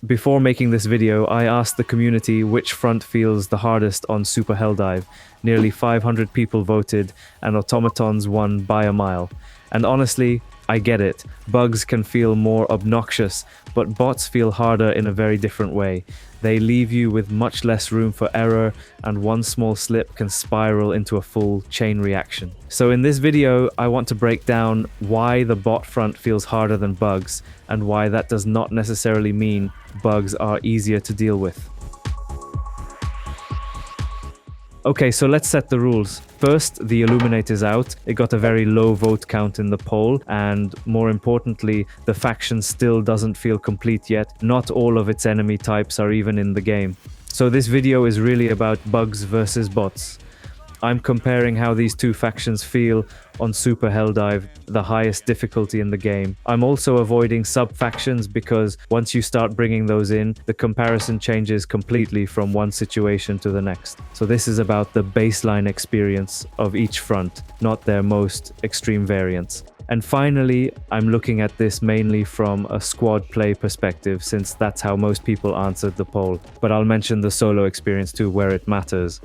Before making this video, I asked the community which front feels the hardest on Super Helldive. Nearly 500 people voted, and Automatons won by a mile. And honestly, I get it. Bugs can feel more obnoxious, but bots feel harder in a very different way. They leave you with much less room for error, and one small slip can spiral into a full chain reaction. So in this video, I want to break down why the bot front feels harder than bugs, and why that does not necessarily mean bugs are easier to deal with. Okay, so let's set the rules. First, the Illuminate is out. It got a very low vote count in the poll, and more importantly, the faction still doesn't feel complete yet. Not all of its enemy types are even in the game. So this video is really about bugs versus bots. I'm comparing how these two factions feel on Super Helldive, the highest difficulty in the game. I'm also avoiding sub-factions because once you start bringing those in, the comparison changes completely from one situation to the next. So this is about the baseline experience of each front, not their most extreme variants. And finally, I'm looking at this mainly from a squad play perspective, since that's how most people answered the poll. But I'll mention the solo experience too, where it matters.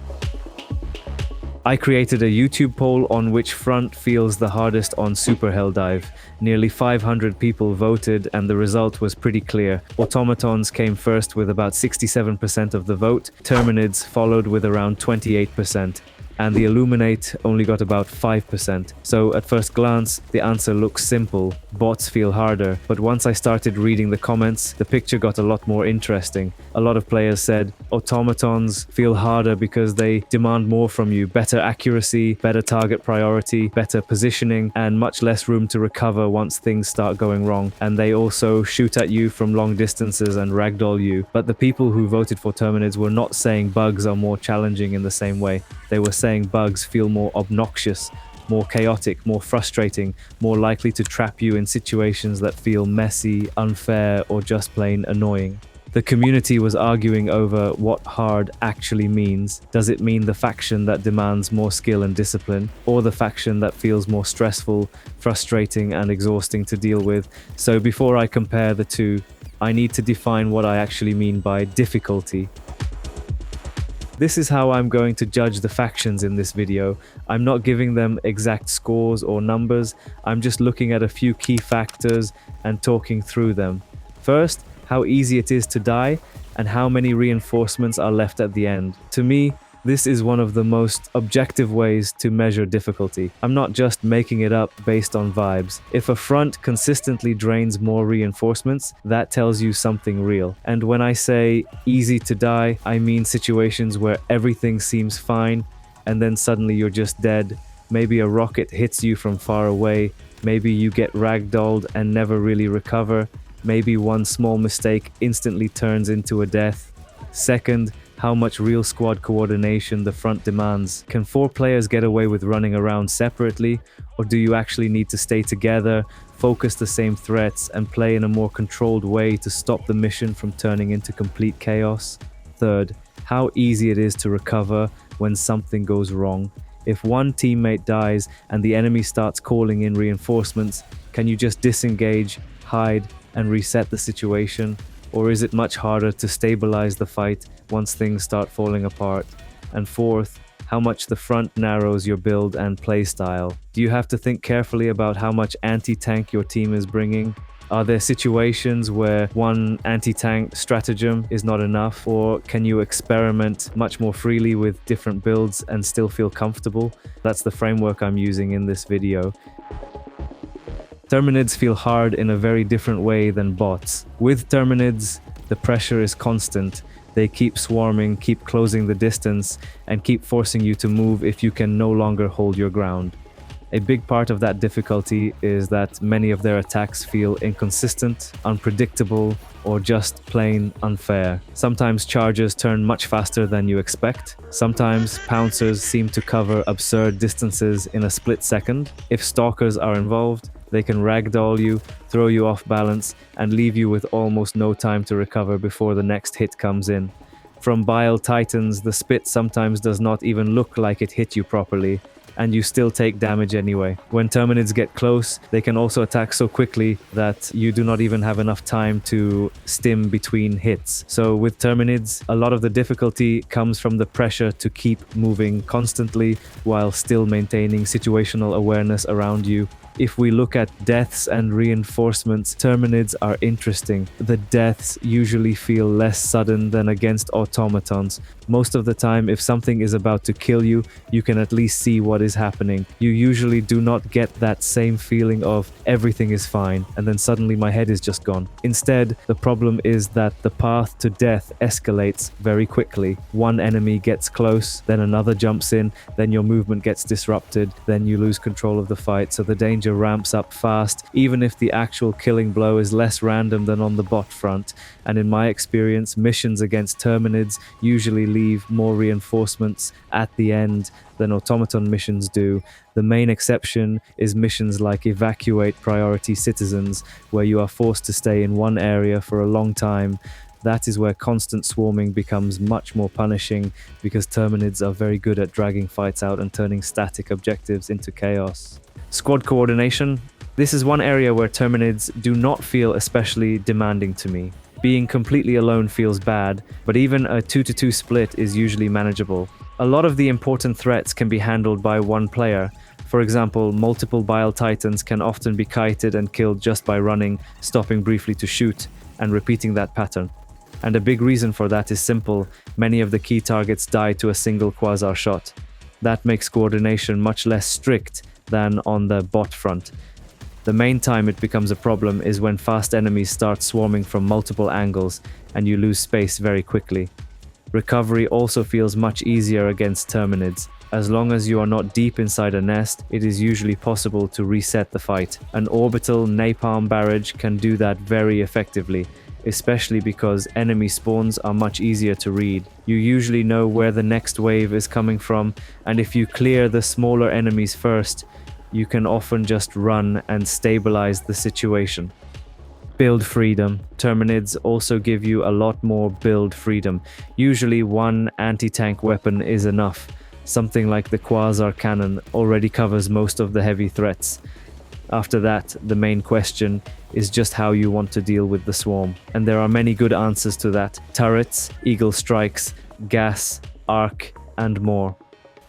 I created a YouTube poll on which front feels the hardest on Super Helldive. Nearly 500 people voted, and the result was pretty clear. Automatons came first with about 67% of the vote, Terminids followed with around 28%, and the Illuminate only got about 5%. So at first glance, the answer looks simple: bots feel harder. But once I started reading the comments, the picture got a lot more interesting. A lot of players said automatons feel harder because they demand more from you: better accuracy, better target priority, better positioning, and much less room to recover once things start going wrong. And they also shoot at you from long distances and ragdoll you. But the people who voted for Terminids were not saying bugs are more challenging in the same way. They were saying bugs feel more obnoxious, more chaotic, more frustrating, more likely to trap you in situations that feel messy, unfair, or just plain annoying. The community was arguing over what hard actually means. Does it mean the faction that demands more skill and discipline, or the faction that feels more stressful, frustrating, and exhausting to deal with? So before I compare the two, I need to define what I actually mean by difficulty. This is how I'm going to judge the factions in this video. I'm not giving them exact scores or numbers. I'm just looking at a few key factors and talking through them. First, how easy it is to die, and how many reinforcements are left at the end. To me, this is one of the most objective ways to measure difficulty. I'm not just making it up based on vibes. If a front consistently drains more reinforcements, that tells you something real. And when I say easy to die, I mean situations where everything seems fine, and then suddenly you're just dead. Maybe a rocket hits you from far away. Maybe you get ragdolled and never really recover. Maybe one small mistake instantly turns into a death. Second, how much real squad coordination the front demands. Can 4 players get away with running around separately, or do you actually need to stay together, focus the same threats, and play in a more controlled way to stop the mission from turning into complete chaos? Third, how easy it is to recover when something goes wrong. If one teammate dies and the enemy starts calling in reinforcements, can you just disengage, hide, and reset the situation? Or is it much harder to stabilize the fight once things start falling apart? And fourth, how much the front narrows your build and playstyle. Do you have to think carefully about how much anti-tank your team is bringing? Are there situations where one anti-tank stratagem is not enough, or can you experiment much more freely with different builds and still feel comfortable? That's the framework I'm using in this video. Terminids feel hard in a very different way than bots. With Terminids, the pressure is constant. They keep swarming, keep closing the distance, and keep forcing you to move if you can no longer hold your ground. A big part of that difficulty is that many of their attacks feel inconsistent, unpredictable, or just plain unfair. Sometimes charges turn much faster than you expect. Sometimes pouncers seem to cover absurd distances in a split second. If stalkers are involved, they can ragdoll you, throw you off balance, and leave you with almost no time to recover before the next hit comes in. From Bile Titans, the spit sometimes does not even look like it hit you properly. and you still take damage anyway. When Terminids get close, they can also attack so quickly that you do not even have enough time to stim between hits. So with Terminids, a lot of the difficulty comes from the pressure to keep moving constantly while still maintaining situational awareness around you. If we look at deaths and reinforcements, Terminids are interesting. The deaths usually feel less sudden than against automatons. Most of the time, if something is about to kill you, you can at least see what is happening. You usually do not get that same feeling of everything is fine and then suddenly my head is just gone. Instead, the problem is that the path to death escalates very quickly. One enemy gets close, then another jumps in, then your movement gets disrupted, then you lose control of the fight, so the danger ramps up fast, even if the actual killing blow is less random than on the bot front. And in my experience, missions against Terminids usually leave more reinforcements at the end than automaton missions do. The main exception is missions like Evacuate Priority Citizens, where you are forced to stay in one area for a long time. That is where constant swarming becomes much more punishing, because Terminids are very good at dragging fights out and turning static objectives into chaos. Squad coordination. This is one area where Terminids do not feel especially demanding to me. Being completely alone feels bad, but even a 2-to-2 split is usually manageable. A lot of the important threats can be handled by one player. For example, multiple Bile Titans can often be kited and killed just by running, stopping briefly to shoot, and repeating that pattern. And a big reason for that is simple: many of the key targets die to a single Quasar shot. That makes coordination much less strict than on the bot front. The main time it becomes a problem is when fast enemies start swarming from multiple angles and you lose space very quickly. Recovery also feels much easier against Terminids. As long as you are not deep inside a nest, it is usually possible to reset the fight. An orbital napalm barrage can do that very effectively, especially because enemy spawns are much easier to read. You usually know where the next wave is coming from, and if you clear the smaller enemies first, you can often just run and stabilize the situation. Build freedom. Terminids also give you a lot more build freedom. Usually one anti-tank weapon is enough. Something like the Quasar cannon already covers most of the heavy threats. After that, the main question is just how you want to deal with the swarm. And there are many good answers to that. Turrets, eagle strikes, gas, arc, and more.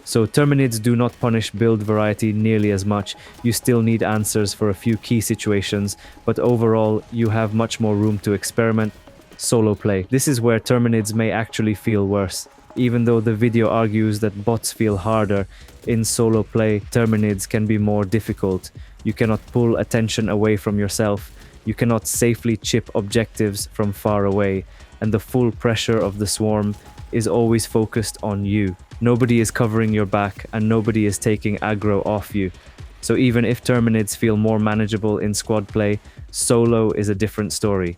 So Terminids do not punish build variety nearly as much. You still need answers for a few key situations, but overall you have much more room to experiment. Solo play. This is where Terminids may actually feel worse. Even though the video argues that bots feel harder, in solo play Terminids can be more difficult. You cannot pull attention away from yourself. You cannot safely chip objectives from far away, and the full pressure of the swarm is always focused on you. Nobody is covering your back and nobody is taking aggro off you. So even if Terminids feel more manageable in squad play, solo is a different story.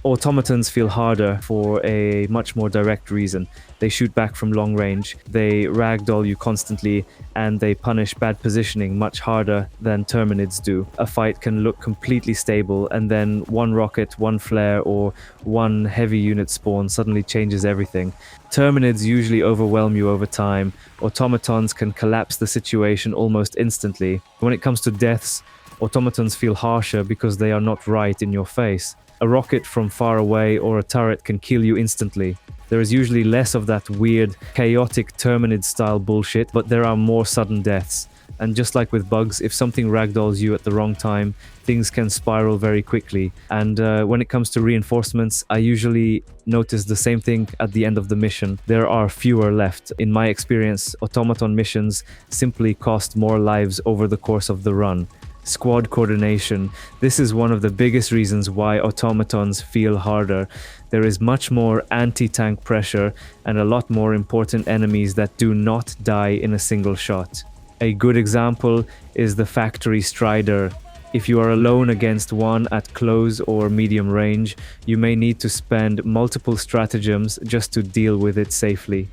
Automatons feel harder for a much more direct reason. They shoot back from long range, they ragdoll you constantly, and they punish bad positioning much harder than Terminids do. A fight can look completely stable, and then one rocket, one flare, or one heavy unit spawn suddenly changes everything. Terminids usually overwhelm you over time. Automatons can collapse the situation almost instantly. When it comes to deaths, automatons feel harsher because they are not right in your face. A rocket from far away or a turret can kill you instantly. There is usually less of that weird, chaotic Terminid-style bullshit, but there are more sudden deaths. And just like with bugs, if something ragdolls you at the wrong time, things can spiral very quickly. And when it comes to reinforcements, I usually notice the same thing at the end of the mission. There are fewer left. In my experience, automaton missions simply cost more lives over the course of the run. Squad coordination. This is one of the biggest reasons why automatons feel harder. There is much more anti-tank pressure and a lot more important enemies that do not die in a single shot. A good example is the Factory Strider. If you are alone against one at close or medium range, you may need to spend multiple stratagems just to deal with it safely.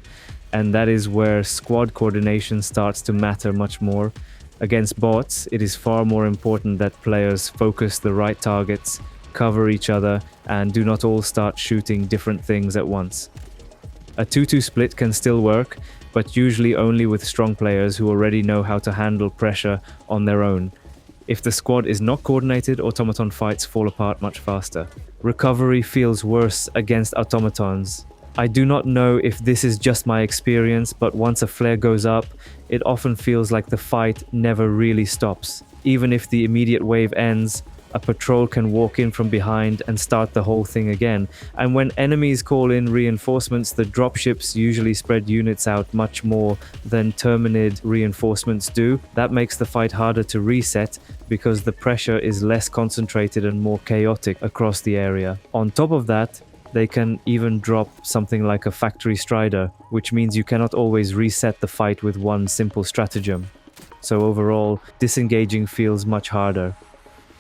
And that is where squad coordination starts to matter much more. Against bots, it is far more important that players focus the right targets, cover each other, and do not all start shooting different things at once. A 2-2 split can still work, but usually only with strong players who already know how to handle pressure on their own. If the squad is not coordinated, automaton fights fall apart much faster. Recovery feels worse against automatons. I do not know if this is just my experience, but once a flare goes up, it often feels like the fight never really stops. Even if the immediate wave ends, a patrol can walk in from behind and start the whole thing again. And when enemies call in reinforcements, the dropships usually spread units out much more than Terminid reinforcements do. That makes the fight harder to reset because the pressure is less concentrated and more chaotic across the area. On top of that, they can even drop something like a factory strider, which means you cannot always reset the fight with one simple stratagem. So overall, disengaging feels much harder.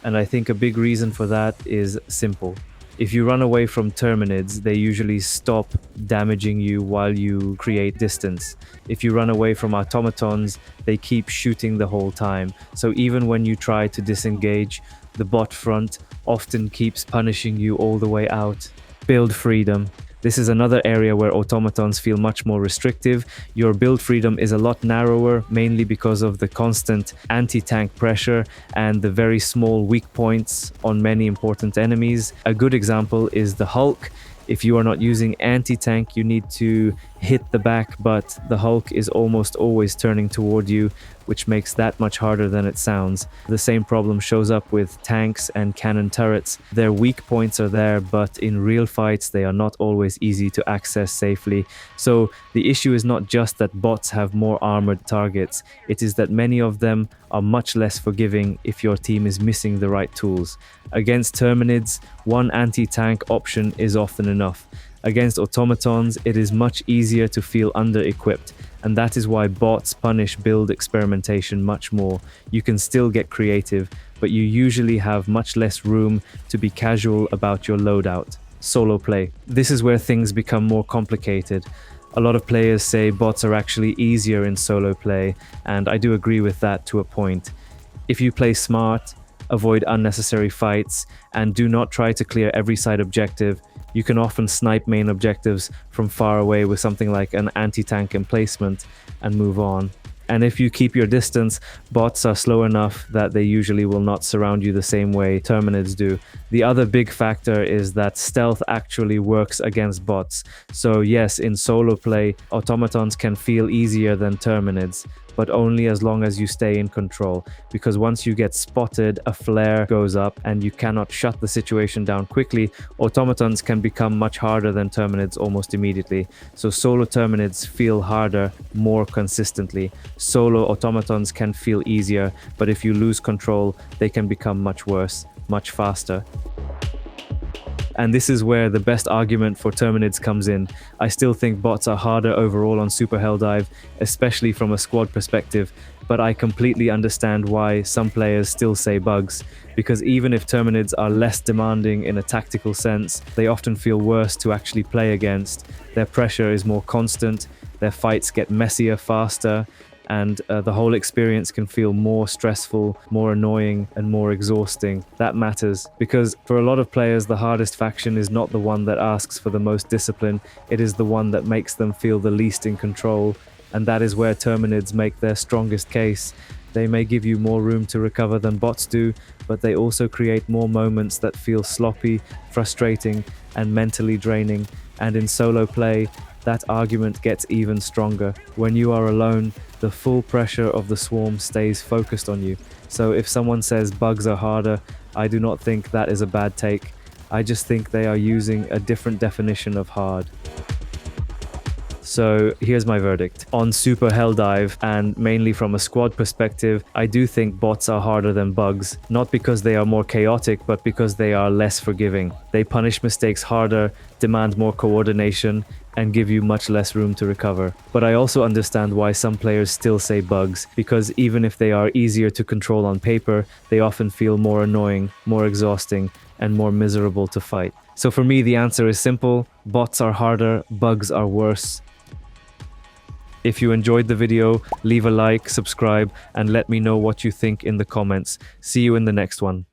And I think a big reason for that is simple. If you run away from Terminids, they usually stop damaging you while you create distance. If you run away from Automatons, they keep shooting the whole time. So even when you try to disengage, the bot front often keeps punishing you all the way out. Build freedom. This is another area where automatons feel much more restrictive. Your build freedom is a lot narrower, mainly because of the constant anti-tank pressure and the very small weak points on many important enemies. A good example is the Hulk. If you are not using anti-tank, you need to hit the back, but the Hulk is almost always turning toward you, which makes that much harder than it sounds. The same problem shows up with tanks and cannon turrets. Their weak points are there, but in real fights, they are not always easy to access safely. So the issue is not just that bots have more armored targets, it is that many of them are much less forgiving if your team is missing the right tools. Against Terminids, one anti-tank option is often enough. Against automatons, it is much easier to feel under-equipped, and that is why bots punish build experimentation much more. You can still get creative, but you usually have much less room to be casual about your loadout. Solo play. This is where things become more complicated. A lot of players say bots are actually easier in solo play, and I do agree with that to a point. If you play smart, avoid unnecessary fights, and do not try to clear every side objective, you can often snipe main objectives from far away with something like an anti-tank emplacement and move on. And if you keep your distance, bots are slow enough that they usually will not surround you the same way Terminids do. The other big factor is that stealth actually works against bots. So yes, in solo play, automatons can feel easier than Terminids, but only as long as you stay in control, because once you get spotted, a flare goes up and you cannot shut the situation down quickly. Automatons can become much harder than Terminids almost immediately. So solo Terminids feel harder more consistently. Solo automatons can feel easier, but if you lose control, they can become much worse, much faster. And this is where the best argument for Terminids comes in. I still think bots are harder overall on Super Helldive, especially from a squad perspective, but I completely understand why some players still say bugs, because even if Terminids are less demanding in a tactical sense, they often feel worse to actually play against. Their pressure is more constant, their fights get messier faster, and the whole experience can feel more stressful, more annoying, and more exhausting. That matters, because for a lot of players, the hardest faction is not the one that asks for the most discipline, it is the one that makes them feel the least in control, and that is where Terminids make their strongest case. They may give you more room to recover than bots do, but they also create more moments that feel sloppy, frustrating, and mentally draining, and in solo play, that argument gets even stronger. When you are alone, the full pressure of the swarm stays focused on you. So if someone says bugs are harder, I do not think that is a bad take. I just think they are using a different definition of hard. So here's my verdict. On Super Helldive, and mainly from a squad perspective, I do think bots are harder than bugs. Not because they are more chaotic, but because they are less forgiving. They punish mistakes harder, demand more coordination, and give you much less room to recover. But I also understand why some players still say bugs, because even if they are easier to control on paper, they often feel more annoying, more exhausting, and more miserable to fight. So for me, the answer is simple. Bots are harder, bugs are worse. If you enjoyed the video, leave a like, subscribe, and let me know what you think in the comments. See you in the next one.